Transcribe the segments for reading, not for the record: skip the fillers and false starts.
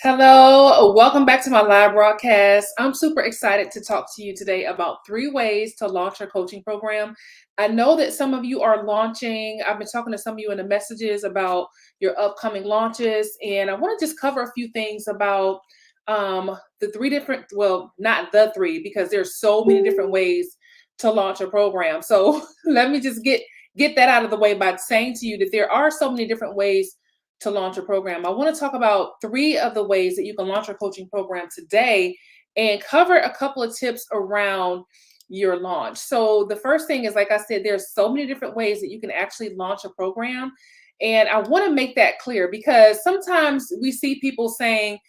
Hello, welcome back to my live broadcast. I'm super excited to talk to you today about 3 ways to launch your coaching program. I know that some of you are launching. I've been talking to some of you in the messages about your upcoming launches, and I want to just cover a few things about the three different, well, not the three, because there's so many different ways to launch a program. So let me just get that out of the way by saying to you that there are so many different ways to launch a program. I want to talk about 3 of the ways that you can launch your coaching program today and cover a couple of tips around your launch. So the first thing is, like I said, there's so many different ways that you can actually launch a program. And I want to make that clear because sometimes we see people saying,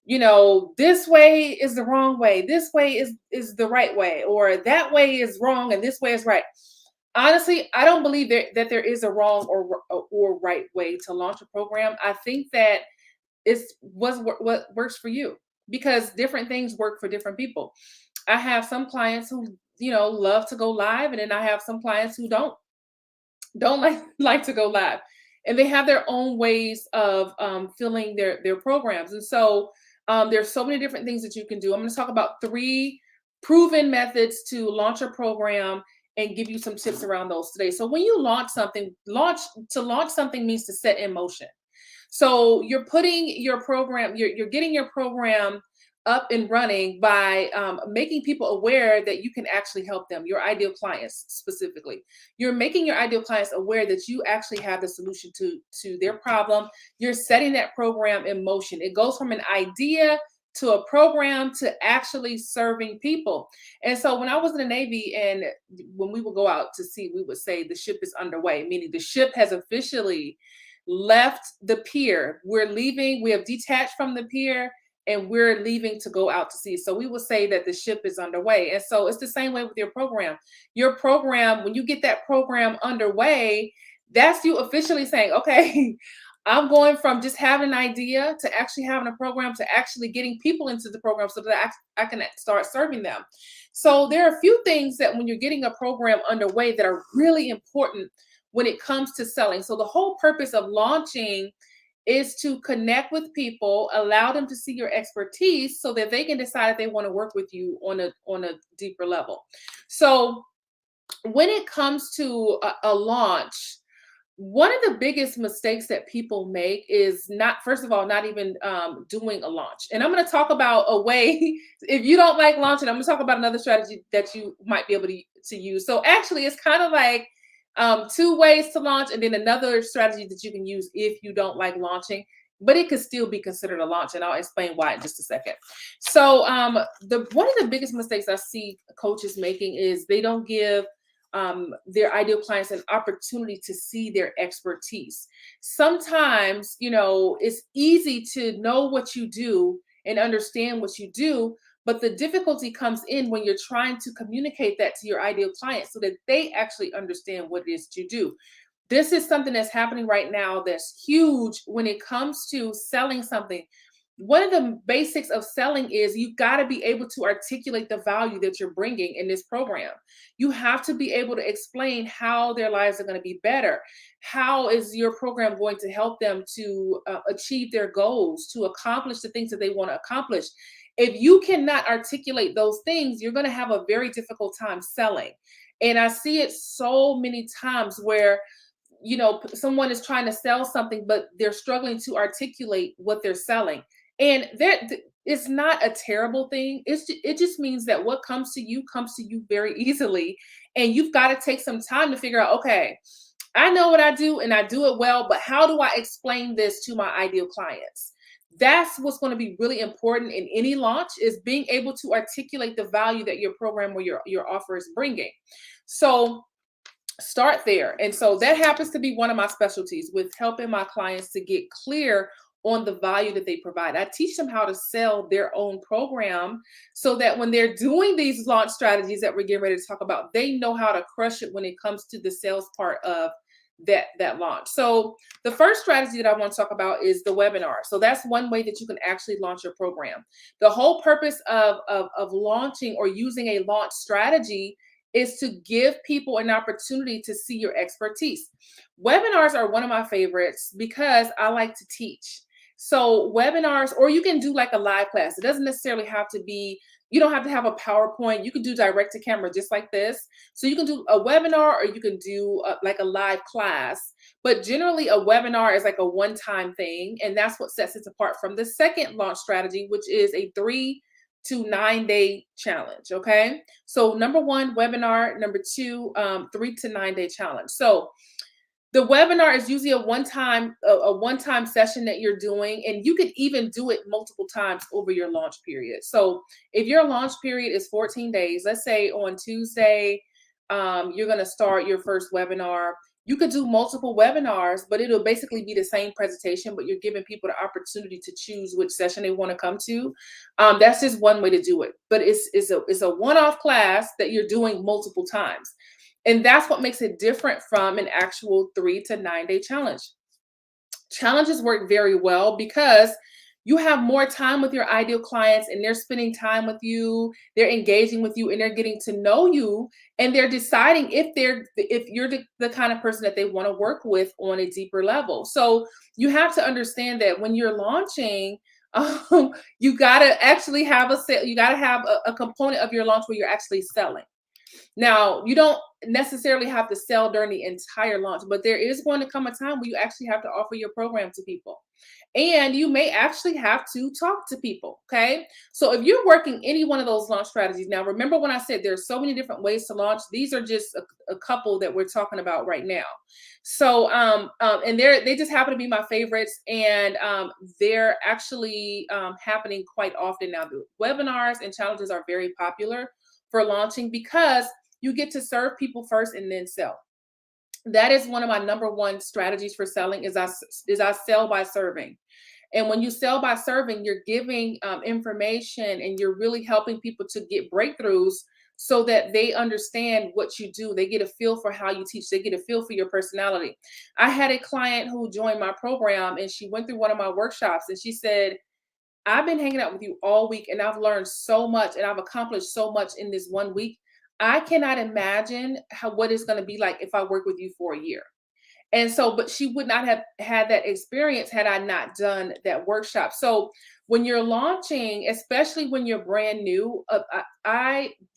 this way is the wrong way, this way is the right way, or that way is wrong and this way is right. Honestly, I don't believe that there is a wrong or right way to launch a program. I think that it's what works for you, because different things work for different people. I have some clients who love to go live, and then I have some clients who don't like to go live, and they have their own ways of filling their programs. And so there's so many different things that you can do. I'm going to talk about 3 proven methods to launch a program and give you some tips around those today. So when you launch something means to set in motion. So you're putting your program, you're getting your program up and running by making people aware that you can actually help them, your ideal clients specifically. You're making your ideal clients aware that you actually have the solution to their problem. You're setting that program in motion. It goes from an idea to a program to actually serving people. And so when I was in the Navy, and when we would go out to sea, we would say the ship is underway, meaning the ship has officially left the pier. We're leaving, we have detached from the pier, and we're leaving to go out to sea. So we will say that the ship is underway. And so it's the same way with your program. Your program, when you get that program underway, that's you officially saying, okay, I'm going from just having an idea to actually having a program to actually getting people into the program so that I can start serving them. So there are a few things that when you're getting a program underway that are really important when it comes to selling. So the whole purpose of launching is to connect with people, allow them to see your expertise so that they can decide if they want to work with you on a deeper level. So when it comes to a launch, one of the biggest mistakes that people make is not, first of all, not even doing a launch. And I'm going to talk about a way, if you don't like launching, I'm going to talk about another strategy that you might be able to use. So actually, it's kind of like 2 ways to launch, and then another strategy that you can use if you don't like launching, but it could still be considered a launch. And I'll explain why in just a second. So the one of the biggest mistakes I see coaches making is they don't give their ideal clients an opportunity to see their expertise. Sometimes, it's easy to know what you do and understand what you do, but the difficulty comes in when you're trying to communicate that to your ideal client so that they actually understand what it is that you do. This is something that's happening right now that's huge when it comes to selling something. One of the basics of selling is you've got to be able to articulate the value that you're bringing in this program. You have to be able to explain how their lives are going to be better. How is your program going to help them to achieve their goals, to accomplish the things that they want to accomplish? If you cannot articulate those things, you're going to have a very difficult time selling. And I see it so many times where someone is trying to sell something, but they're struggling to articulate what they're selling. And that it's not a terrible thing. It just means that what comes to you very easily, and you've got to take some time to figure out, okay, I know what I do and I do it well, but how do I explain this to my ideal clients? That's what's going to be really important in any launch, is being able to articulate the value that your program or your offer is bringing. So start there. And so that happens to be one of my specialties, with helping my clients to get clear on the value that they provide. I teach them how to sell their own program so that when they're doing these launch strategies that we're getting ready to talk about, they know how to crush it when it comes to the sales part of that launch. So the first strategy that I want to talk about is the webinar. So that's one way that you can actually launch your program. The whole purpose of launching or using a launch strategy is to give people an opportunity to see your expertise. Webinars are one of my favorites because I like to teach. So webinars, or you can do like a live class. It doesn't necessarily have to be, you don't have to have a PowerPoint. You can do direct to camera just like this. So you can do a webinar, or you can do like a live class. But generally a webinar is like a one-time thing. And that's what sets it apart from the second launch strategy, which is a 3 to 9 day challenge. Okay. So number one, webinar. Number two, 3 to 9 day challenge. So the webinar is usually a one-time session that you're doing, and you could even do it multiple times over your launch period. So if your launch period is 14 days, let's say on Tuesday, you're going to start your first webinar. You could do multiple webinars, but it'll basically be the same presentation, but you're giving people the opportunity to choose which session they want to come to. That's just one way to do it, but it's a one-off class that you're doing multiple times. And that's what makes it different from an actual 3 to 9 day challenge. Challenges work very well because you have more time with your ideal clients, and they're spending time with you, they're engaging with you, and they're getting to know you, and they're deciding if you're the kind of person that they want to work with on a deeper level. So you have to understand that when you're launching, you got to actually have a sale, you got to have a component of your launch where you're actually selling. Now, you don't necessarily have to sell during the entire launch, but there is going to come a time where you actually have to offer your program to people. And you may actually have to talk to people. Okay. So if you're working any one of those launch strategies, now remember when I said there's so many different ways to launch, these are just a couple that we're talking about right now. So and they just happen to be my favorites, and they're actually happening quite often now. The webinars and challenges are very popular for launching because you get to serve people first and then sell. That is one of my number one strategies for selling is I sell by serving. And when you sell by serving, you're giving information, and you're really helping people to get breakthroughs so that they understand what you do. They get a feel for how you teach. They get a feel for your personality. I had a client who joined my program, and she went through one of my workshops, and she said, I've been hanging out with you all week, and I've learned so much, and I've accomplished so much in this one week. I cannot imagine what it's going to be like if I work with you for a year. And so, but she would not have had that experience had I not done that workshop. So when you're launching, especially when you're brand new,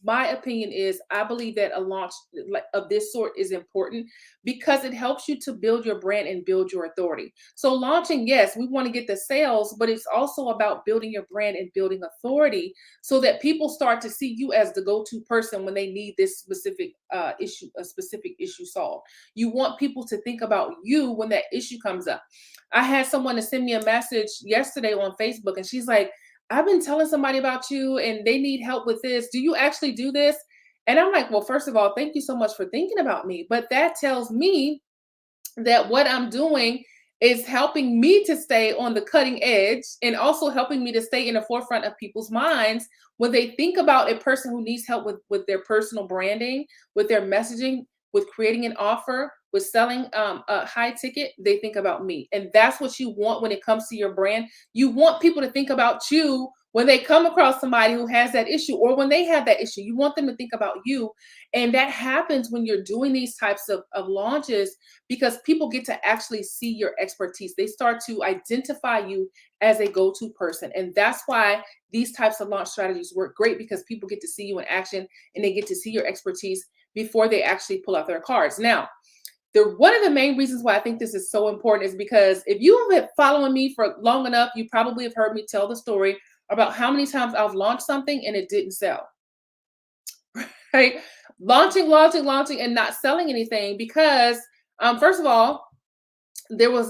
my opinion is I believe that a launch like of this sort is important because it helps you to build your brand and build your authority. So launching, yes, we want to get the sales, but it's also about building your brand and building authority so that people start to see you as the go-to person when they need this specific a specific issue solved. You want people to think about you when that issue comes up. I had someone to send me a message yesterday on Facebook, and she's like, I've been telling somebody about you and they need help with this. Do you actually do this? And I'm like, well, first of all, thank you so much for thinking about me. But that tells me that what I'm doing is helping me to stay on the cutting edge, and also helping me to stay in the forefront of people's minds when they think about a person who needs help with their personal branding, with their messaging, with creating an offer, with selling a high ticket. They think about me. And that's what you want when it comes to your brand. You want people to think about you when they come across somebody who has that issue, or when they have that issue. You want them to think about you. And that happens when you're doing these types of launches, because people get to actually see your expertise. They start to identify you as a go-to person. And that's why these types of launch strategies work great, because people get to see you in action, and they get to see your expertise before they actually pull out their cards. Now, one of the main reasons why I think this is so important is because if you have been following me for long enough, you probably have heard me tell the story about how many times I've launched something and it didn't sell. Right? Launching, and not selling anything because, first of all, there was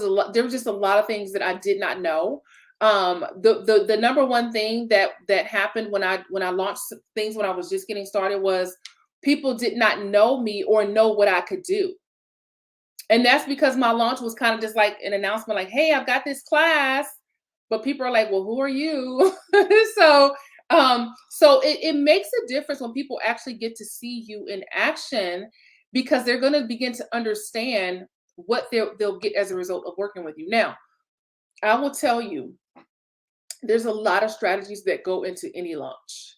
just a lot of things that I did not know. The number one thing that happened when I launched things when I was just getting started was people did not know me or know what I could do. And that's because my launch was kind of just like an announcement, like, hey, I've got this class. But people are like, well, who are you? So it makes a difference when people actually get to see you in action, because they're going to begin to understand what they'll get as a result of working with you. Now, I will tell you, there's a lot of strategies that go into any launch.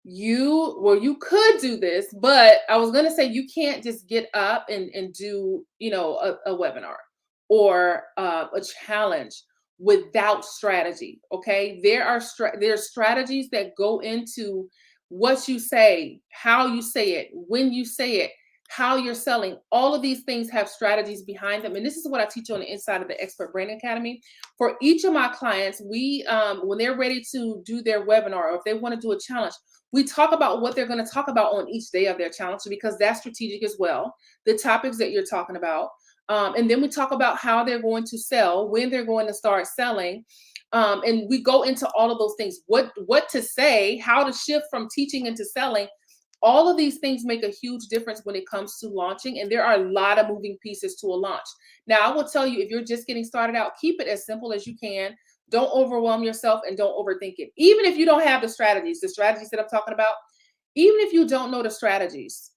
You could do this, but I was going to say you can't just get up and do, a webinar or a challenge without strategy. Okay, there's strategies that go into what you say, how you say it, when you say it, how you're selling. All of these things have strategies behind them, and this is what I teach you on the inside of the Expert Branding Academy. For each of my clients, we when they're ready to do their webinar, or if they want to do a challenge, we talk about what they're going to talk about on each day of their challenge, because that's strategic as well. The topics that you're talking about. And then we talk about how they're going to sell, when they're going to start selling. And we go into all of those things, what to say, how to shift from teaching into selling. All of these things make a huge difference when it comes to launching. And there are a lot of moving pieces to a launch. Now, I will tell you, if you're just getting started out, keep it as simple as you can. Don't overwhelm yourself and don't overthink it. Even if you don't have the strategies that I'm talking about, even if you don't know the strategies,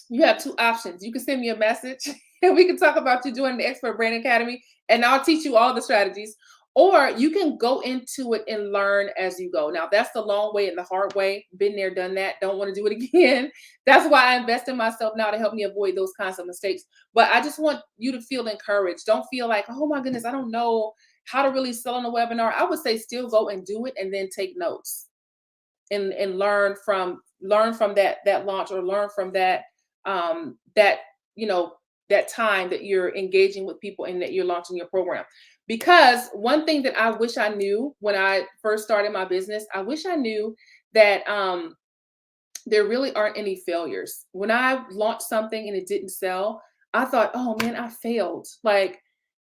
you have two options. You can send me a message and we can talk about you doing the Expert Brand Academy, and I'll teach you all the strategies. Or you can go into it and learn as you go. Now, that's the long way and the hard way. Been there, done that. Don't want to do it again. That's why I invest in myself now, to help me avoid those kinds of mistakes. But I just want you to feel encouraged. Don't feel like, oh my goodness, I don't know how to really sell on a webinar. I would say still go and do it, and then take notes and learn from that launch, or learn from that that time that you're engaging with people and that you're launching your program. Because one thing that I wish I knew when I first started my business, I wish I knew that there really aren't any failures. When I launched something and it didn't sell, I thought, oh man, I failed. Like,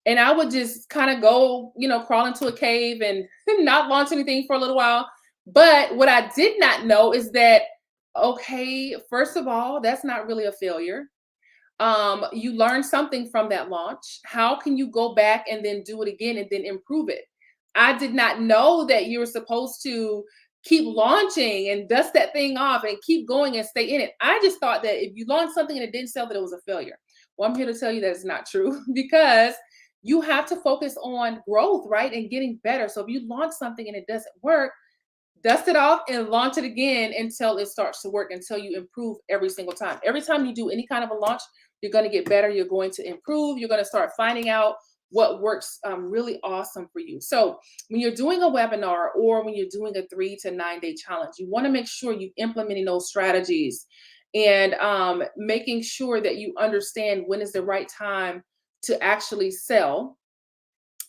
and I would just kind of go, crawl into a cave and not launch anything for a little while. But what I did not know is that, okay, first of all, that's not really a failure. You learn something from that launch. How can you go back and then do it again and then improve it? I did not know that you were supposed to keep launching and dust that thing off and keep going and stay in it. I just thought that if you launched something and it didn't sell, that it was a failure. Well, I'm here to tell you that it's not true because you have to focus on growth, right? And getting better. So if you launch something and it doesn't work, dust it off and launch it again until it starts to work, until you improve every single time. Every time you do any kind of a launch, you're going to get better. You're going to improve. You're going to start finding out what works really awesome for you. So when you're doing a webinar, or when you're doing a 3 to 9 day challenge, you want to make sure you're implementing those strategies, and making sure that you understand when is the right time to actually sell,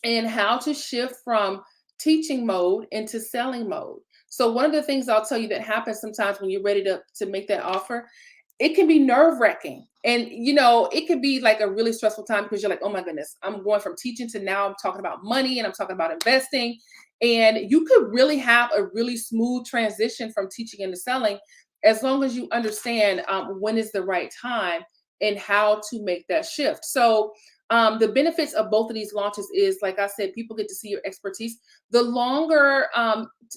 and how to shift from teaching mode into selling mode. So one of the things I'll tell you that happens sometimes when you're ready to make that offer, it can be nerve-wracking. And it could be like a really stressful time, because you're like, oh my goodness, I'm going from teaching to now I'm talking about money and I'm talking about investing. And you could really have a really smooth transition from teaching into selling, as long as you understand when is the right time and how to make that shift. So the benefits of both of these launches is, like I said, people get to see your expertise. The longer,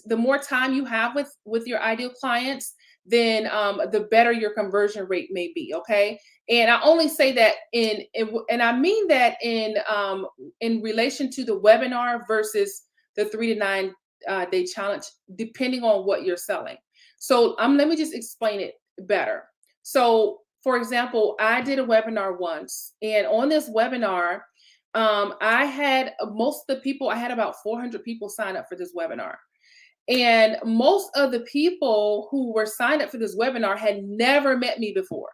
the more time you have with your ideal clients, then the better your conversion rate may be. Okay, and I only say that and I mean that in relation to the webinar versus the 3 to 9 day challenge, depending on what you're selling. So let me just explain it better. So for example, I did a webinar once, and on this webinar, I had most of the people, I had about 400 people sign up for this webinar. And most of the people who were signed up for this webinar had never met me before.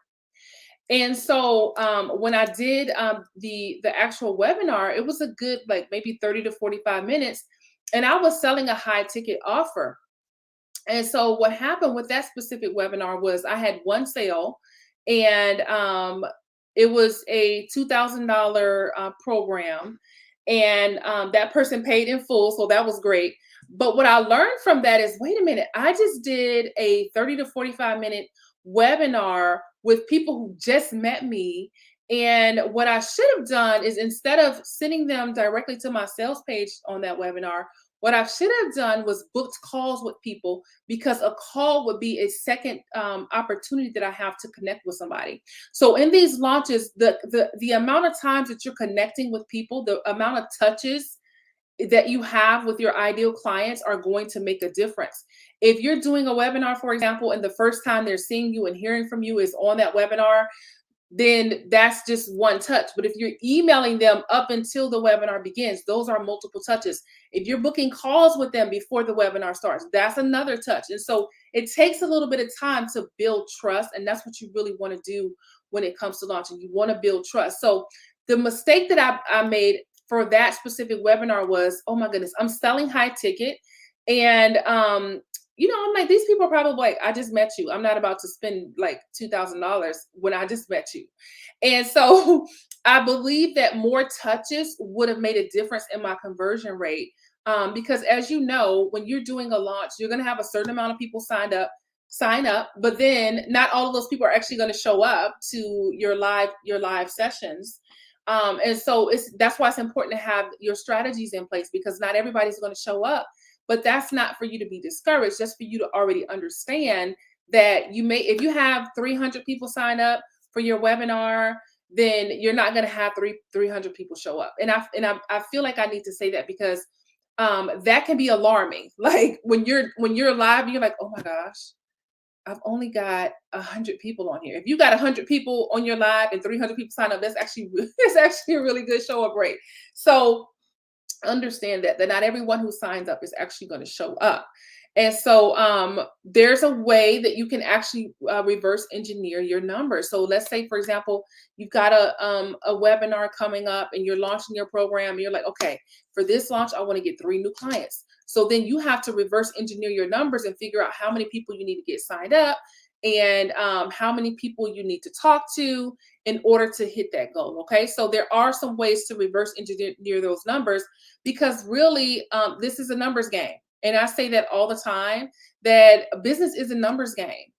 And so when I did the actual webinar, it was a good, like maybe 30 to 45 minutes, and I was selling a high ticket offer. And so what happened with that specific webinar was I had one sale, and it was a $2,000 program, and that person paid in full, so that was great. But what I learned from that is, wait a minute, I just did a 30 to 45 minute webinar with people who just met me. And what I should have done is, instead of sending them directly to my sales page on that webinar, what I should have done was booked calls with people, because a call would be a second opportunity that I have to connect with somebody. So in these launches, the amount of times that you're connecting with people, the amount of touches that you have with your ideal clients are going to make a difference. If you're doing a webinar, for example, and the first time they're seeing you and hearing from you is on that webinar, then that's just one touch. But if you're emailing them up until the webinar begins, those are multiple touches. If you're booking calls with them before the webinar starts, that's another touch. And so it takes a little bit of time to build trust. And that's what you really want to do when it comes to launching. You want to build trust. So the mistake that I made for that specific webinar was, oh my goodness, I'm selling high ticket. And I'm like, these people are probably like, I just met you. I'm not about to spend like $2,000 when I just met you. And so I believe that more touches would have made a difference in my conversion rate. Because as you know, when you're doing a launch, you're going to have a certain amount of people sign up, but then not all of those people are actually going to show up to your live sessions. And so that's why it's important to have your strategies in place, because not everybody's going to show up. But that's not for you to be discouraged, just for you to already understand that if you have 300 people sign up for your webinar, then you're not going to have 300 people show up. And I feel like I need to say that because that can be alarming. Like when you're live, you're like, oh my gosh, I've only got 100 people on here. If you got 100 people on your live and 300 people sign up, that's actually it's actually a really good show up rate. So understand that not everyone who signs up is actually going to show up. And so there's a way that you can actually reverse engineer your numbers. So let's say, for example, you've got a webinar coming up and you're launching your program. And you're like, okay, for this launch, I want to get 3 new clients. So then you have to reverse engineer your numbers and figure out how many people you need to get signed up and how many people you need to talk to in order to hit that goal. Okay, so there are some ways to reverse engineer those numbers, because really this is a numbers game. And I say that all the time, that business is a numbers game.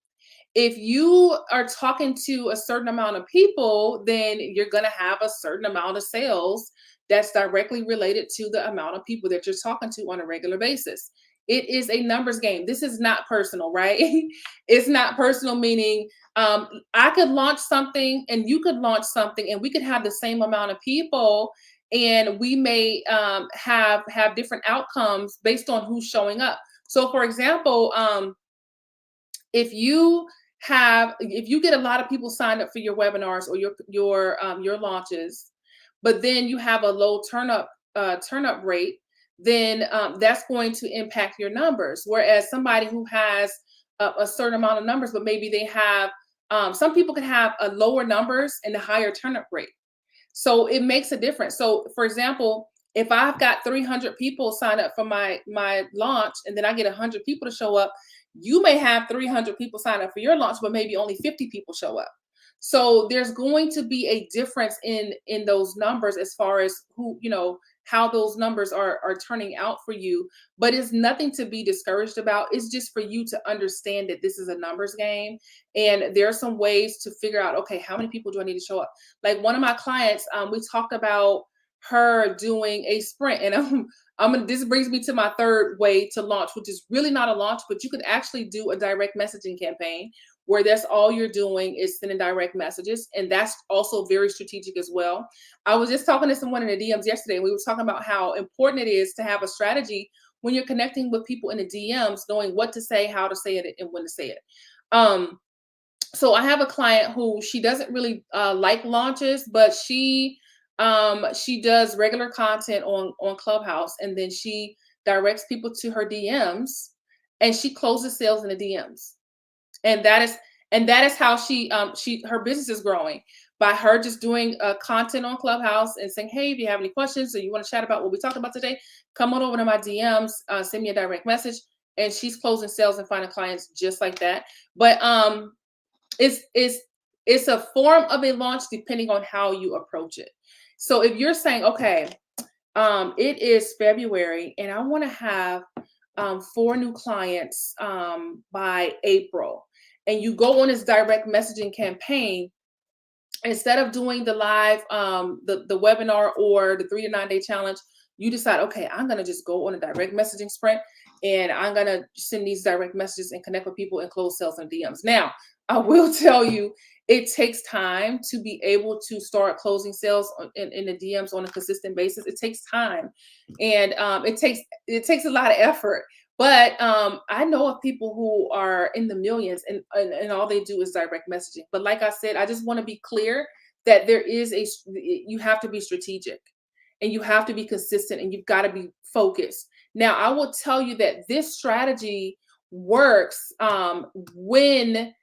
If you are talking to a certain amount of people, then you're going to have a certain amount of sales that's directly related to the amount of people that you're talking to on a regular basis. It is a numbers game. This is not personal, right? It's not personal, meaning I could launch something and you could launch something and we could have the same amount of people, and we may have different outcomes based on who's showing up. So for example, if you get a lot of people signed up for your webinars or your launches, but then you have a low turn up rate, then that's going to impact your numbers. Whereas somebody who has a certain amount of numbers, but maybe they have some people can have a lower numbers and a higher turn up rate. So it makes a difference. So for example, if I've got 300 people sign up for my launch and then I get 100 people to show up, you may have 300 people sign up for your launch, but maybe only 50 people show up. So there's going to be a difference in those numbers as far as how those numbers are turning out for you. But it's nothing to be discouraged about. It's just for you to understand that this is a numbers game, and there are some ways to figure out, okay, how many people do I need to show up? Like one of my clients, we talked about her doing a sprint, and this brings me to my third way to launch, which is really not a launch, but you could actually do a direct messaging campaign where that's all you're doing is sending direct messages. And that's also very strategic as well. I was just talking to someone in the DMs yesterday, and we were talking about how important it is to have a strategy when you're connecting with people in the DMs, knowing what to say, how to say it, and when to say it. So I have a client who she doesn't really like launches, but she does regular content on Clubhouse, and then she directs people to her DMs, and she closes sales in the DMs. And that is how her business is growing, by her just doing content on Clubhouse and saying, hey, if you have any questions or you want to chat about what we talked about today, come on over to my DMs, send me a direct message. And she's closing sales and finding clients just like that. But it's a form of a launch depending on how you approach it. So if you're saying, okay, it is February and I want to have 4 new clients by April, and you go on this direct messaging campaign, instead of doing the live, the webinar or the 3 to 9 day challenge, you decide, okay, I'm going to just go on a direct messaging sprint, and I'm going to send these direct messages and connect with people and close sales and DMs. Now, I will tell you, it takes time to be able to start closing sales in the DMs on a consistent basis. It takes time, and it takes a lot of effort. But I know of people who are in the millions, and all they do is direct messaging. But like I said, I just want to be clear that you have to be strategic, and you have to be consistent, and you've got to be focused. Now, I will tell you that this strategy works when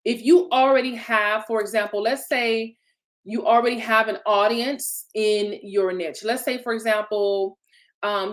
if you already have, for example, let's say you already have an audience in your niche. Let's say, for example,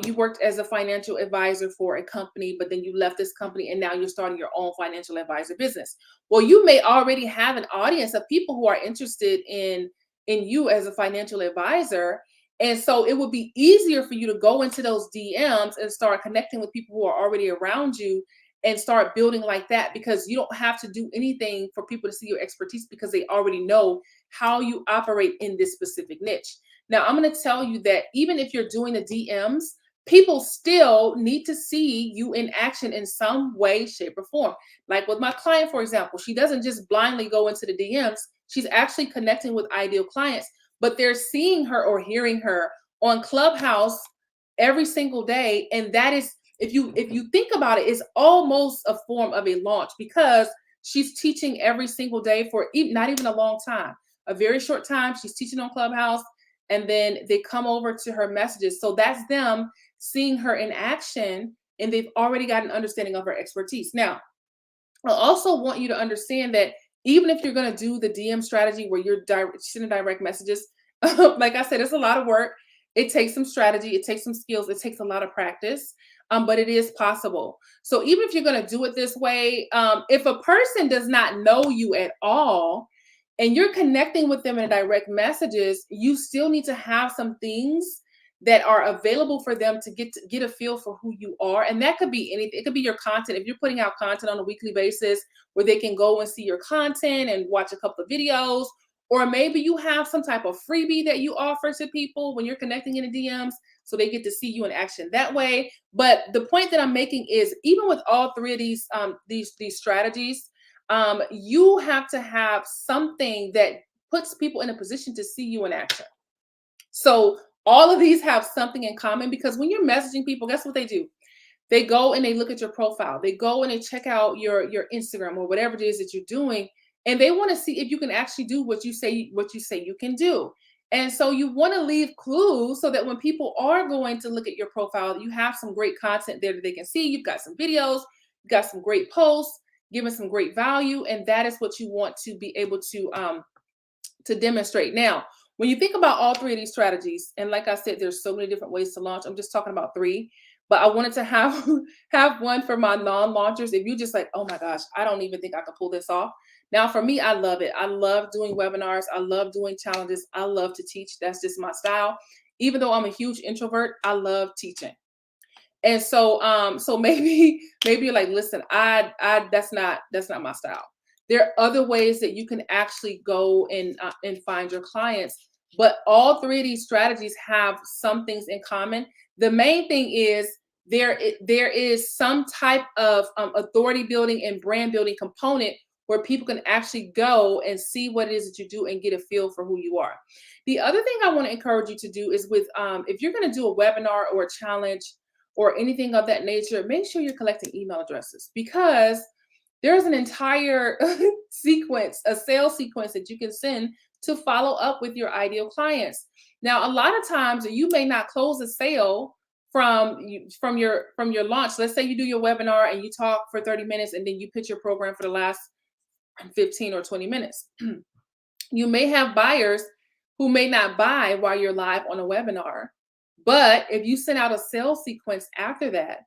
you worked as a financial advisor for a company, but then you left this company and now you're starting your own financial advisor business. Well, you may already have an audience of people who are interested in you as a financial advisor. And so it would be easier for you to go into those DMs and start connecting with people who are already around you and start building like that, because you don't have to do anything for people to see your expertise because they already know how you operate in this specific niche. Now, I'm going to tell you that even if you're doing the DMs, people still need to see you in action in some way, shape, or form. Like with my client, for example, she doesn't just blindly go into the DMs. She's actually connecting with ideal clients, but they're seeing her or hearing her on Clubhouse every single day. And that is, if you think about it, it's almost a form of a launch, because she's teaching every single day for not even a long time, a very short time. She's teaching on Clubhouse, and then they come over to her messages. So that's them seeing her in action, and they've already got an understanding of her expertise. Now, I also want you to understand that even if you're going to do the DM strategy where you're sending direct messages, like I said, it's a lot of work. It takes some strategy, it takes some skills, it takes a lot of practice, but it is possible. So even if you're going to do it this way, if a person does not know you at all and you're connecting with them in direct messages, you still need to have some things that are available for them to get a feel for who you are. And that could be anything. It could be your content. If you're putting out content on a weekly basis where they can go and see your content and watch a couple of videos, or maybe you have some type of freebie that you offer to people when you're connecting in the DMs so they get to see you in action that way. But the point that I'm making is, even with all three of these strategies, you have to have something that puts people in a position to see you in action. So all of these have something in common, because when you're messaging people, guess what they do? They go and they look at your profile. They go and they check out your Instagram or whatever it is that you're doing, and they want to see if you can actually do what you say you can do. And so you want to leave clues so that when people are going to look at your profile, you have some great content there that they can see. You've got some videos, you've got some great posts, giving some great value, and that is what you want to be able to demonstrate. Now, when you think about all three of these strategies, and like I said, there's so many different ways to launch. I'm just talking about three, but I wanted to have have one for my non-launchers. If you just like, oh my gosh, I don't even think I could pull this off. Now, for me, I love it. I love doing webinars. I love doing challenges. I love to teach. That's just my style. Even though I'm a huge introvert, I love teaching. And so maybe you're like, listen, I that's not my style. There are other ways that you can actually go and find your clients, but all three of these strategies have some things in common. The main thing is there is some type of authority building and brand building component where people can actually go and see what it is that you do and get a feel for who you are. The other thing I want to encourage you to do is with if you're going to do a webinar or a challenge or anything of that nature, make sure you're collecting email addresses, because there's an entire sequence, a sales sequence that you can send to follow up with your ideal clients. Now, a lot of times you may not close a sale from your launch. Let's say you do your webinar and you talk for 30 minutes and then you pitch your program for the last 15 or 20 minutes. You may have buyers who may not buy while you're live on a webinar, but if you send out a sales sequence after that,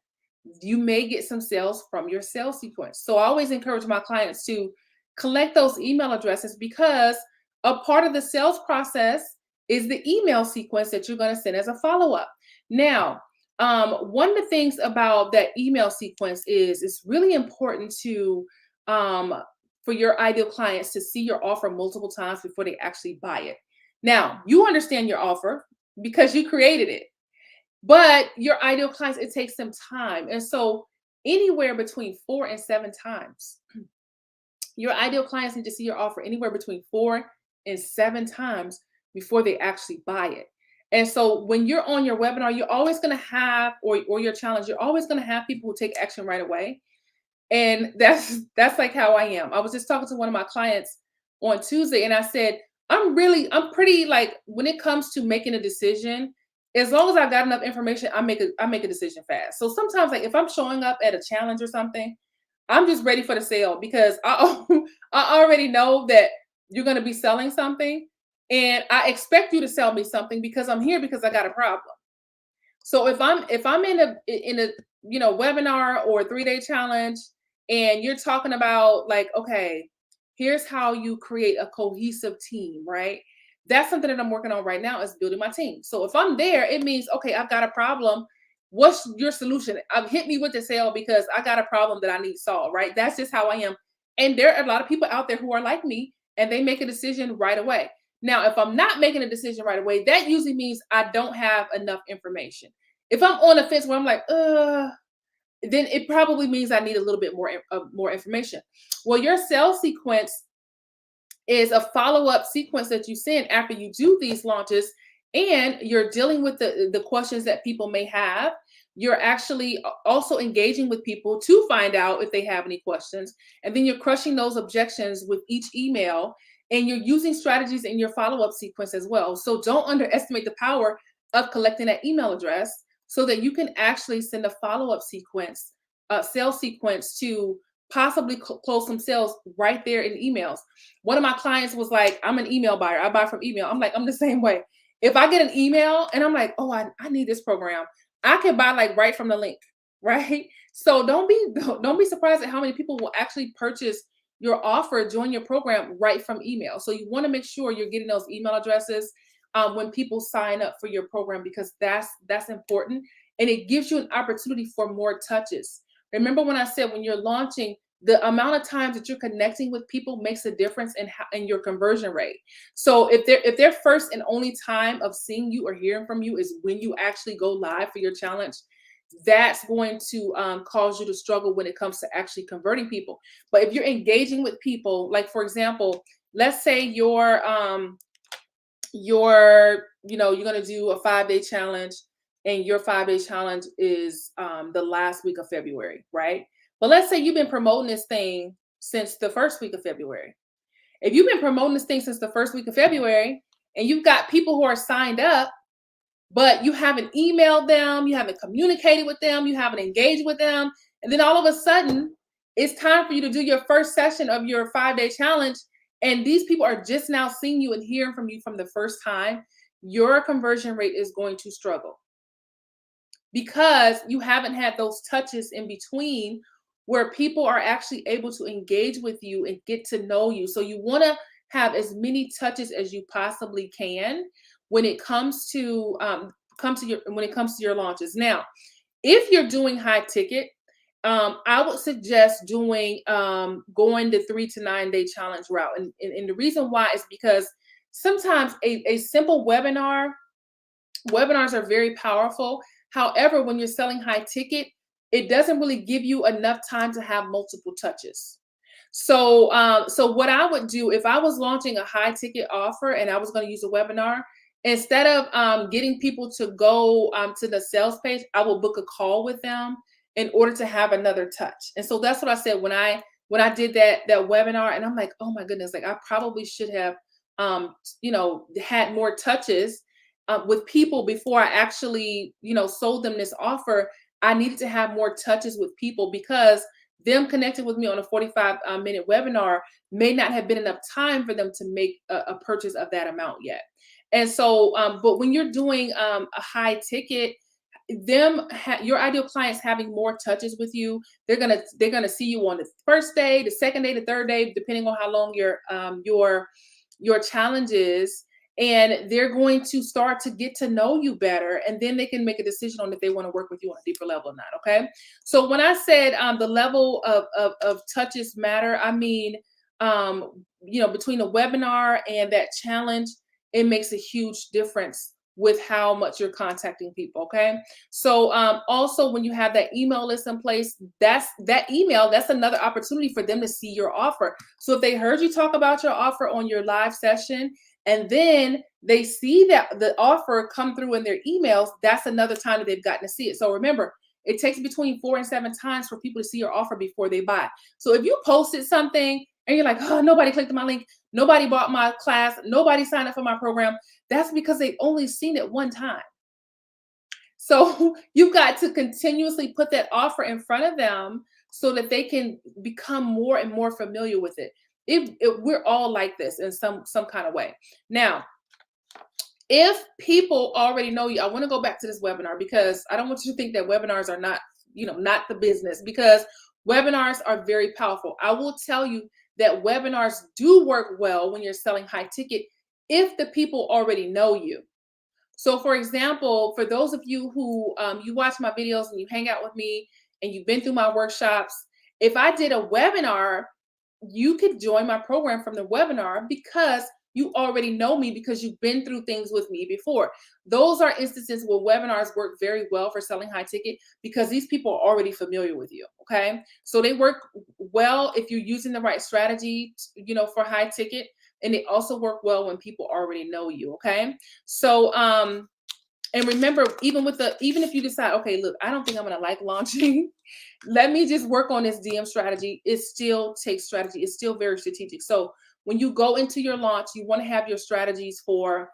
you may get some sales from your sales sequence. So I always encourage my clients to collect those email addresses, because a part of the sales process is the email sequence that you're going to send as a follow-up. Now, one of the things about that email sequence is it's really important to for your ideal clients to see your offer multiple times before they actually buy it. Now, you understand your offer because you created it, but your ideal clients, it takes some time. And so anywhere between 4 and 7 times, your ideal clients need to see your offer anywhere between 4 and 7 times before they actually buy it. And so when you're on your webinar, you're always going to have, or your challenge, you're always going to have people who take action right away. And that's like how I am. I was just talking to one of my clients on Tuesday, and I said, I'm pretty like when it comes to making a decision, as long as I've got enough information, I make a decision fast. So sometimes, like if I'm showing up at a challenge or something, I'm just ready for the sale because I already know that you're going to be selling something, and I expect you to sell me something because I'm here because I got a problem. So if I'm in a webinar or a 3-day challenge, and you're talking about like, okay, here's how you create a cohesive team, right? That's something that I'm working on right now, is building my team. So if I'm there, it means, okay, I've got a problem. What's your solution? Hit me with the sale because I got a problem that I need solved, right? That's just how I am. And there are a lot of people out there who are like me, and they make a decision right away. Now, if I'm not making a decision right away, that usually means I don't have enough information. If I'm on a fence where I'm like, then it probably means I need a little bit more information. Well, your sales sequence is a follow-up sequence that you send after you do these launches, and you're dealing with the questions that people may have. You're actually also engaging with people to find out if they have any questions, and then you're crushing those objections with each email, and you're using strategies in your follow-up sequence as well. So don't underestimate the power of collecting that email address so that you can actually send a follow-up sequence, sales sequence, to possibly close some sales right there in emails. One of my clients was like, I'm an email buyer. I buy from email. I'm like, I'm the same way. If I get an email and I'm like, oh, I need this program, I can buy like right from the link, right? So don't be surprised at how many people will actually purchase your offer, join your program right from email. So you want to make sure you're getting those email addresses when people sign up for your program, because that's important, and it gives you an opportunity for more touches. Remember when I said when you're launching, the amount of times that you're connecting with people makes a difference in your conversion rate. So if their first and only time of seeing you or hearing from you is when you actually go live for your challenge, that's going to cause you to struggle when it comes to actually converting people. But if you're engaging with people, like for example, let's say you're going to do a 5-day challenge, and your 5-day challenge is the last week of February, right? But let's say you've been promoting this thing since the first week of February. If you've been promoting this thing since the first week of February, and you've got people who are signed up, but you haven't emailed them, you haven't communicated with them, you haven't engaged with them, and then all of a sudden it's time for you to do your first session of your 5-day challenge, and these people are just now seeing you and hearing from you from the first time, your conversion rate is going to struggle because you haven't had those touches in between where people are actually able to engage with you and get to know you. So you want to have as many touches as you possibly can when it comes to your launches. Now, if you're doing high ticket, I would suggest doing going the 3 to 9-day challenge route. And the reason why is because sometimes a simple webinars are very powerful. However, when you're selling high ticket, it doesn't really give you enough time to have multiple touches. So what I would do if I was launching a high ticket offer and I was going to use a webinar, instead of getting people to go to the sales page, I will book a call with them in order to have another touch. And so that's what I said when I did that webinar, and I'm like, oh my goodness, like I probably should have had more touches with people before I actually sold them this offer. I needed to have more touches with people because them connecting with me on a 45-minute webinar may not have been enough time for them to make a purchase of that amount yet. And so, but when you're doing a high ticket, your ideal clients having more touches with you, they're gonna see you on the first day, the second day, the third day, depending on how long your challenge is, and they're going to start to get to know you better, and then they can make a decision on if they want to work with you on a deeper level or not. Okay, so when I said the level of touches matter, I mean between the webinar and that challenge, it makes a huge difference with how much you're contacting people. Okay, so also when you have that email list in place, that's another opportunity for them to see your offer. So if they heard you talk about your offer on your live session, and then they see that the offer come through in their emails, that's another time that they've gotten to see it. So remember, it takes between 4 and 7 times for people to see your offer before they buy. So if you posted something and you're like, oh, nobody clicked on my link, nobody bought my class, nobody signed up for my program, that's because they've only seen it one time. So you've got to continuously put that offer in front of them so that they can become more and more familiar with it. If we're all like this in some kind of way. Now, if people already know you, I want to go back to this webinar because I don't want you to think that webinars are not, not the business, because webinars are very powerful. I will tell you that webinars do work well when you're selling high ticket if the people already know you. So for example, for those of you who you watch my videos and you hang out with me and you've been through my workshops, if I did a webinar, you could join my program from the webinar because you already know me, because you've been through things with me before. Those are instances where webinars work very well for selling high ticket because these people are already familiar with you. Okay. So they work well if you're using the right strategy, for high ticket. And they also work well when people already know you. Okay. So, and remember, even if you decide, okay, look, I don't think I'm going to like launching, let me just work on this DM strategy. It still takes strategy. It's still very strategic. So when you go into your launch, you want to have your strategies for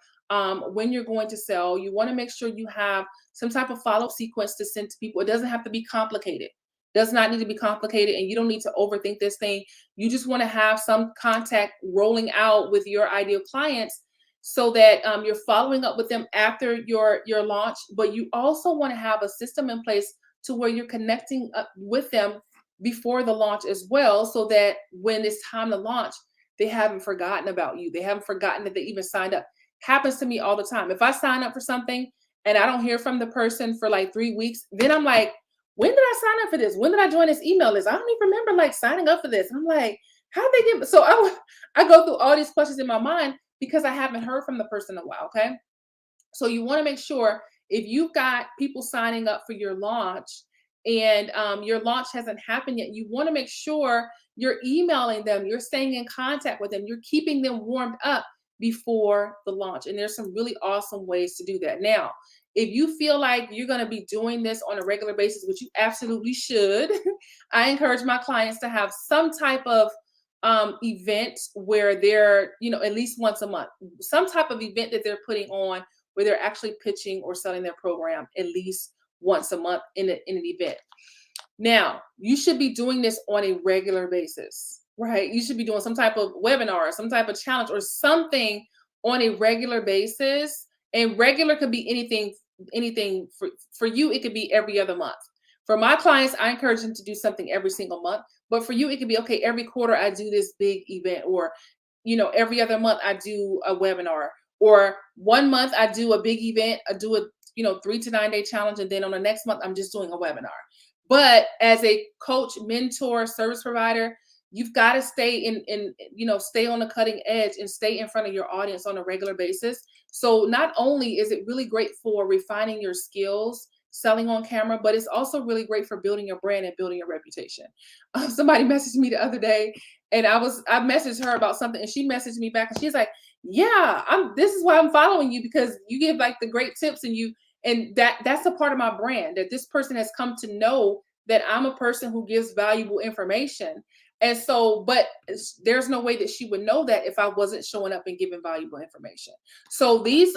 when you're going to sell. You want to make sure you have some type of follow-up sequence to send to people. It doesn't have to be complicated. Does not need to be complicated, and you don't need to overthink this thing. You just want to have some contact rolling out with your ideal clients so that you're following up with them after your launch. But you also want to have a system in place to where you're connecting up with them before the launch as well, so that when it's time to launch, they haven't forgotten about you. They haven't forgotten that they even signed up. Happens to me all the time. If I sign up for something and I don't hear from the person for like 3 weeks, then I'm like, when did I sign up for this? When did I join this email list? I don't even remember like signing up for this. And I'm like, how did they get? So I go through all these questions in my mind because I haven't heard from the person in a while. Okay. So you want to make sure if you've got people signing up for your launch and your launch hasn't happened yet, you want to make sure you're emailing them, you're staying in contact with them, you're keeping them warmed up before the launch. And there's some really awesome ways to do that. Now, if you feel like you're going to be doing this on a regular basis, which you absolutely should, I encourage my clients to have some type of event where they're, at least once a month, some type of event that they're putting on where they're actually pitching or selling their program at least once a month in an event. Now, you should be doing this on a regular basis, right? You should be doing some type of webinar, some type of challenge or something on a regular basis. And regular could be anything for you. It could be every other month. For my clients, I encourage them to do something every single month. But for you, it could be, okay, every quarter I do this big event, or, every other month I do a webinar, or 1 month I do a big event, I do a 3 to 9 day challenge, and then on the next month I'm just doing a webinar. But as a coach, mentor, service provider, you've got to stay stay on the cutting edge and stay in front of your audience on a regular basis. So not only is it really great for refining your skills, selling on camera, but it's also really great for building your brand and building your reputation. Somebody messaged me the other day, and I messaged her about something, and she messaged me back, and she's like, yeah, this is why I'm following you, because you give like the great tips, and that's a part of my brand, that this person has come to know that I'm a person who gives valuable information. And so, but there's no way that she would know that if I wasn't showing up and giving valuable information. So these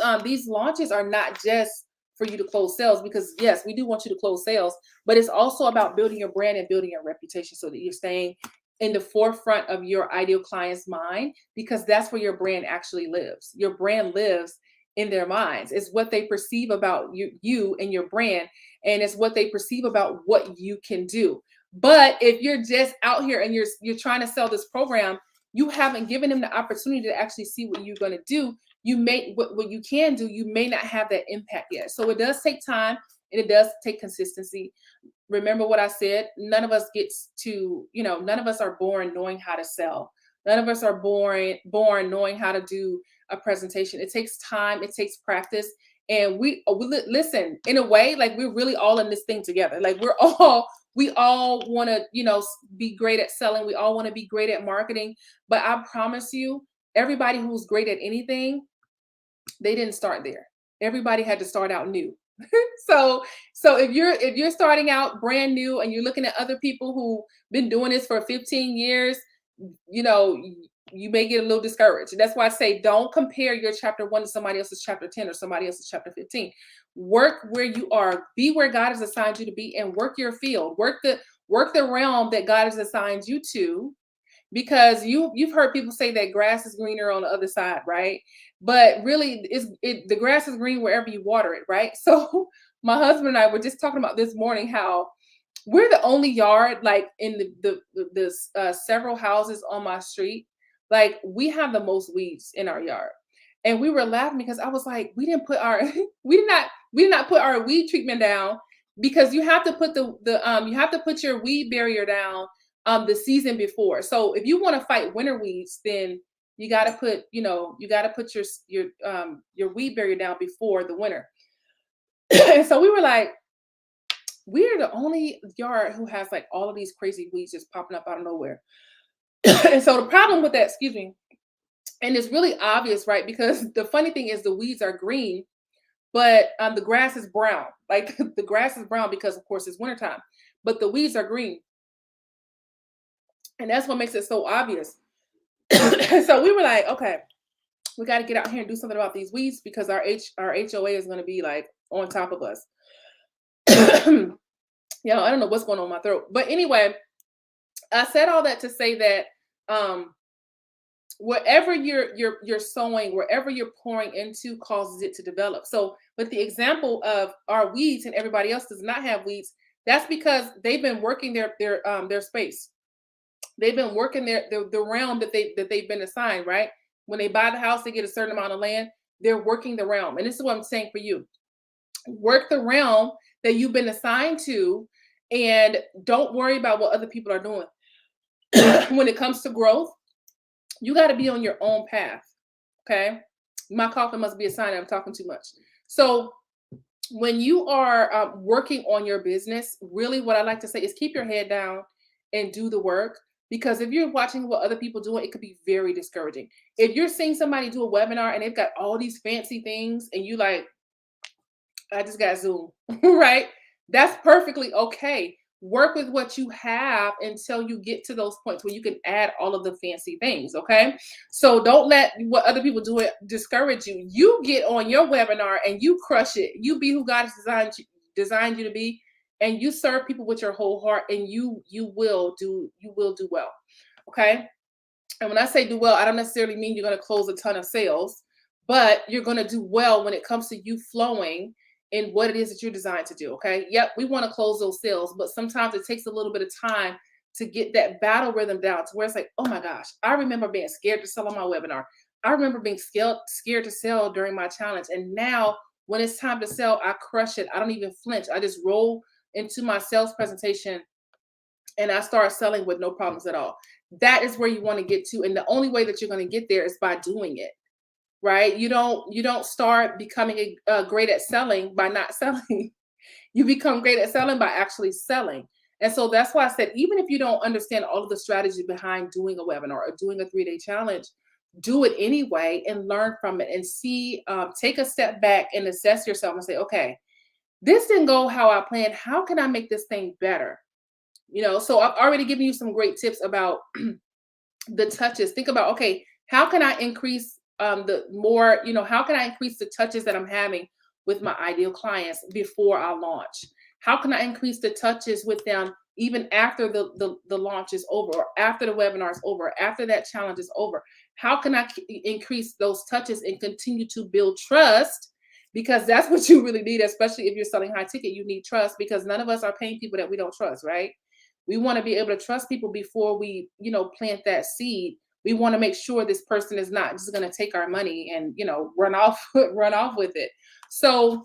launches are not just for you to close sales, because yes, we do want you to close sales, but it's also about building your brand and building your reputation so that you're staying in the forefront of your ideal client's mind, because that's where your brand actually lives. Your brand lives in their minds. It's what they perceive about you and your brand, and it's what they perceive about what you can do. But if you're just out here and you're trying to sell this program, you haven't given them the opportunity to actually see what you're going to do. You may what you can do, you may not have that impact yet. So it does take time, and it does take consistency. Remember what I said, none of us are born knowing how to sell. None of us are born knowing how to do a presentation. It takes time, it takes practice. And we listen, in a way, like we're really all in this thing together. Like we all want to, be great at selling. We all want to be great at marketing. But I promise you, everybody who's great at anything, they didn't start there. Everybody had to start out new. So if you're starting out brand new and you're looking at other people who been doing this for 15 years, you know, you may get a little discouraged. And that's why I say don't compare your chapter 1 to somebody else's chapter 10 or somebody else's chapter 15. Work where you are, be where God has assigned you to be, and work your field. Work the realm that God has assigned you to, because you've heard people say that grass is greener on the other side, right? But really, the grass is green wherever you water it, right? So my husband and I were just talking about this morning how we're the only yard, like in the several houses on my street, like we have the most weeds in our yard. And we were laughing because I was like, we didn't put our we did not put our weed treatment down, because you have to put you have to put your weed barrier down the season before. So if you want to fight winter weeds, then you got to put your weed barrier down before the winter. And so we were like, we're the only yard who has like all of these crazy weeds just popping up out of nowhere. And so the problem with that, excuse me, and it's really obvious, right? Because the funny thing is the weeds are green, but the grass is brown. Like the grass is brown because of course it's wintertime, but the weeds are green. And that's what makes it so obvious. So we were like, okay, we got to get out here and do something about these weeds, because our HOA is going to be like on top of us. I don't know what's going on in my throat. But anyway, I said all that to say that wherever you're sowing, wherever you're pouring into, causes it to develop. So with the example of our weeds and everybody else does not have weeds, that's because they've been working their space. They've been working the realm that they've been assigned, right? When they buy the house, they get a certain amount of land. They're working the realm. And this is what I'm saying for you. Work the realm that you've been assigned to, and don't worry about what other people are doing. When it comes to growth, you got to be on your own path. Okay. My coffee must be a sign that I'm talking too much. So when you are working on your business, really what I like to say is keep your head down and do the work. Because if you're watching what other people doing, it could be very discouraging. If you're seeing somebody do a webinar and they've got all these fancy things and you like, I just got Zoom, right? That's perfectly okay. Work with what you have until you get to those points where you can add all of the fancy things, okay? So don't let what other people do it discourage you. You get on your webinar and you crush it. You be who God has designed you to be, and you serve people with your whole heart, and you will do well, okay? And when I say do well, I don't necessarily mean you're going to close a ton of sales, but you're going to do well when it comes to you flowing in what it is that you're designed to do, okay? Yep, we want to close those sales, but sometimes it takes a little bit of time to get that battle rhythm down to where it's like, oh my gosh, I remember being scared to sell on my webinar. I remember being scared to sell during my challenge. And now when it's time to sell, I crush it. I don't even flinch. I just roll into my sales presentation and I start selling with no problems at all. That is where you want to get to. And the only way that you're going to get there is by doing it, right? You don't start becoming great at selling by not selling. You become great at selling by actually selling. And so that's why I said, even if you don't understand all of the strategy behind doing a webinar or doing a 3-day challenge, do it anyway and learn from it and see, take a step back and assess yourself and say, okay, this didn't go how I planned. How can I make this thing better? So I've already given you some great tips about the touches. Think about, okay, how can I increase how can I increase the touches that I'm having with my ideal clients before I launch? How can I increase the touches with them even after the launch is over, or after the webinar is over, or after that challenge is over? How can I increase those touches and continue to build trust? Because that's what you really need, especially if you're selling high ticket. You need trust, because none of us are paying people that we don't trust, right? We want to be able to trust people before we, plant that seed. We want to make sure this person is not just going to take our money and, run off with it. So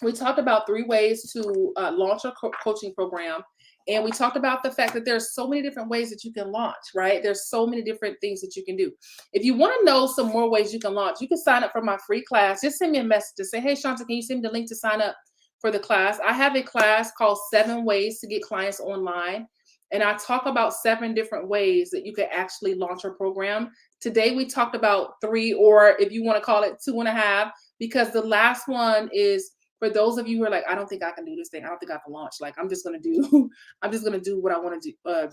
we talked about 3 ways to launch a coaching program. And we talked about the fact that there's so many different ways that you can launch, right? There's so many different things that you can do. If you want to know some more ways you can launch, you can sign up for my free class. Just send me a message to say, hey, Shanta, can you send me the link to sign up for the class? I have a class called 7 Ways to Get Clients Online. And I talk about 7 different ways that you can actually launch your program. Today we talked about 3, or if you want to call it 2.5, because the last one is for those of you who are like, I don't think I can do this thing. I don't think I can launch. Like, I'm just gonna do, I'm just gonna do what I want to do.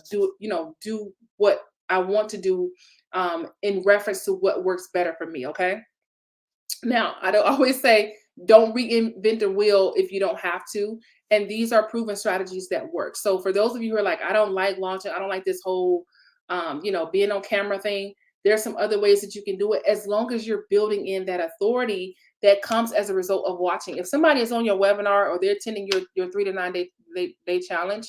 Do what I want to do, in reference to what works better for me. Okay. Now, I don't always say don't reinvent the wheel if you don't have to. And these are proven strategies that work. So for those of you who are like, I don't like launching, I don't like this whole, being on camera thing. There's some other ways that you can do it as long as you're building in that authority that comes as a result of watching. If somebody is on your webinar or they're attending your 3 to 9 day challenge,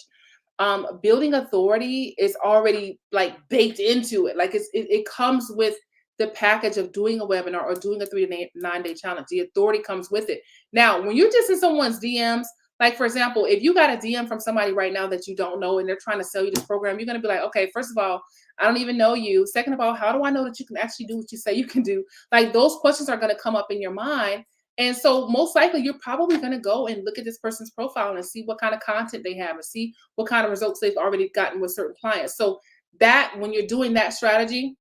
building authority is already like baked into it. Like it comes with the package of doing a webinar or doing a 3 to 9 day challenge. The authority comes with it. Now, when you're just in someone's DMs, like for example, if you got a DM from somebody right now that you don't know and they're trying to sell you this program, you're going to be like, okay, first of all, I don't even know you. Second of all, how do I know that you can actually do what you say you can do? Like those questions are going to come up in your mind. And so most likely you're probably going to go and look at this person's profile and see what kind of content they have and see what kind of results they've already gotten with certain clients. So that when you're doing that strategy,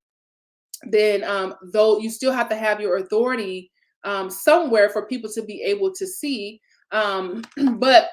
then though you still have to have your authority somewhere for people to be able to see. But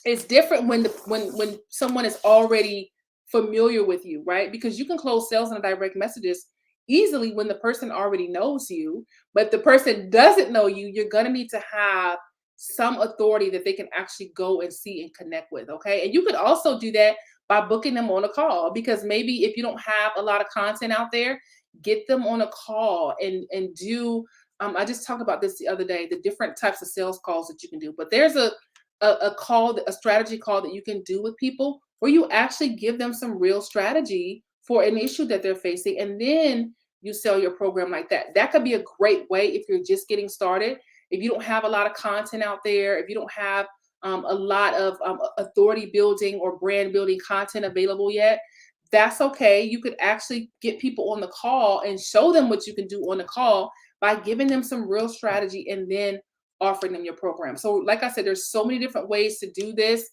it's different when someone is already familiar with you, right? Because you can close sales in direct messages easily when the person already knows you. But if the person doesn't know you, you're gonna need to have some authority that they can actually go and see and connect with. Okay. And you could also do that by booking them on a call, because maybe if you don't have a lot of content out there, get them on a call and do I just talked about this the other day, the different types of sales calls that you can do. But there's a call, a strategy call that you can do with people where you actually give them some real strategy for an issue that they're facing, and then you sell your program like that. That could be a great way if you're just getting started. If you don't have a lot of content out there, if you don't have a lot of authority building or brand building content available yet, that's okay. You could actually get people on the call and show them what you can do on the call by giving them some real strategy and then offering them your program. So like I said, there's so many different ways to do this.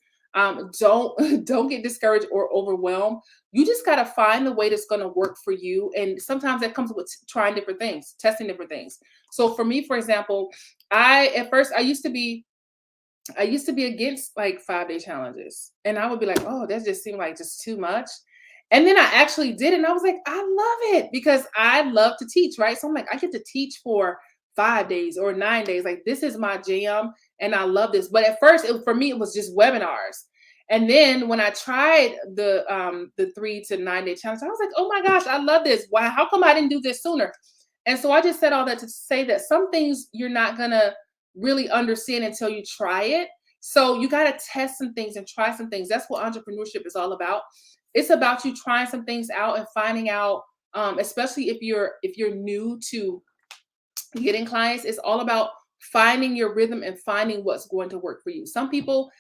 Don't don't get discouraged or overwhelmed. You just got to find the way that's going to work for you. And sometimes that comes with trying different things, testing different things. So for me, for example, at first I used to be against like 5 day challenges. And I would be like, oh, that just seemed like just too much. And then I actually did it. And I was like, I love it because I love to teach, right? So I'm like, I get to teach for 5 days or 9 days. Like, this is my jam. And I love this. But at first, for me, it was just webinars. And then when I tried the 3 to 9 day challenge, I was like, oh my gosh, I love this. Why? How come I didn't do this sooner? And so I just said all that to say that some things you're not gonna really understand until you try it. So you got to test some things and try some things. That's what entrepreneurship is all about. It's about you trying some things out and finding out, especially if you're new to getting clients. It's all about finding your rhythm and finding what's going to work for you. Some people,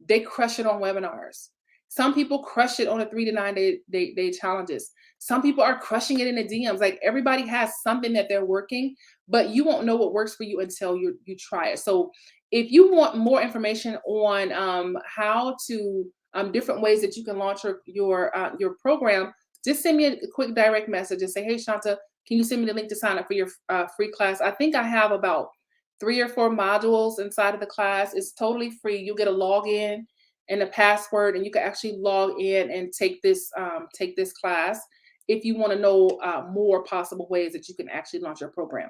they crush it on webinars. Some people crush it on the 3 to 9 day challenges. Some people are crushing it in the DMs. Like, everybody has something that they're working, but you won't know what works for you until you try it. So if you want more information on how to different ways that you can launch your program, just send me a quick direct message and say, hey, Shanta, can you send me the link to sign up for your free class? I think I have about 3 or 4 modules inside of the class. It's totally free. You'll get a login and a password, and you can actually log in and take this class if you want to know more possible ways that you can actually launch your program.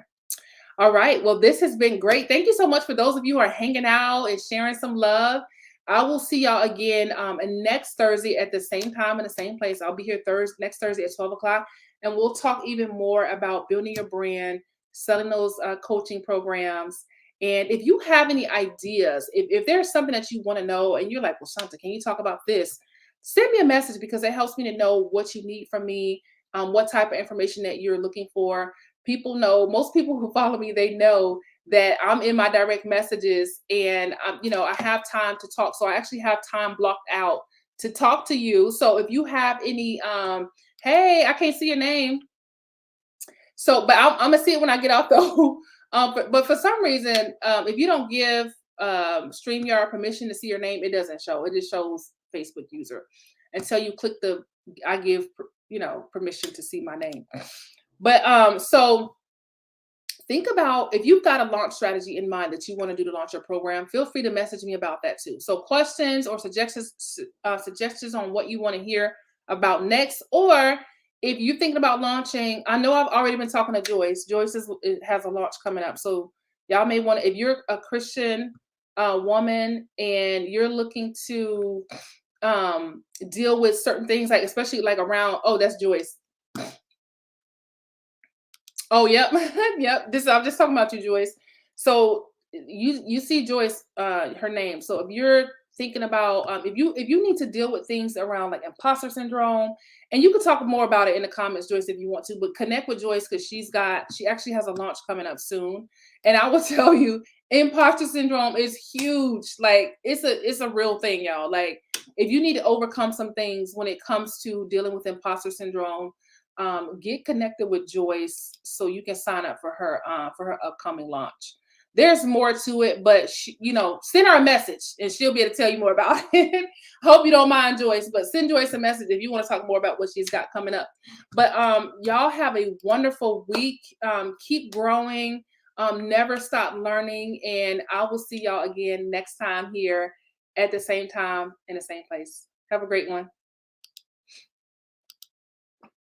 All right. Well, this has been great. Thank you so much for those of you who are hanging out and sharing some love. I will see y'all again next Thursday at the same time in the same place. I'll be here next Thursday at 12 o'clock, and we'll talk even more about building your brand, selling those coaching programs. And if you have any ideas, if there's something that you want to know and you're like, well, Shanta, can you talk about this? Send me a message, because it helps me to know what you need from me, what type of information that you're looking for. People know, most people who follow me, they know that I'm in my direct messages, and I have time to talk. So I actually have time blocked out to talk to you. So if you have any, hey, I can't see your name. So, but I'm gonna see it when I get off though. But for some reason, if you don't give StreamYard permission to see your name, it doesn't show. It just shows Facebook user. until you click the I give permission to see my name. But so think about if you've got a launch strategy in mind that you want to do to launch your program, feel free to message me about that too. So questions or suggestions on what you want to hear about next, or if you're thinking about launching, I know I've already been talking to Joyce. Has a launch coming up, so y'all may want to, if you're a Christian woman and you're looking to deal with certain things, like especially like around, oh, that's Joyce. Oh, yep. Yep. This I'm just talking about you, Joyce. So you see Joyce, her name. So if you're thinking about if you need to deal with things around like imposter syndrome, and you can talk more about it in the comments, Joyce, if you want to, but connect with Joyce because she actually has a launch coming up soon. And I will tell you, imposter syndrome is huge. Like it's a real thing, y'all. Like if you need to overcome some things when it comes to dealing with imposter syndrome, get connected with Joyce so you can sign up for her upcoming launch. There's more to it, but send her a message and she'll be able to tell you more about it. Hope you don't mind, Joyce, but send Joyce a message if you want to talk more about what she's got coming up. But y'all have a wonderful week. Keep growing. Never stop learning, and I will see y'all again next time here at the same time in the same place. Have a great one.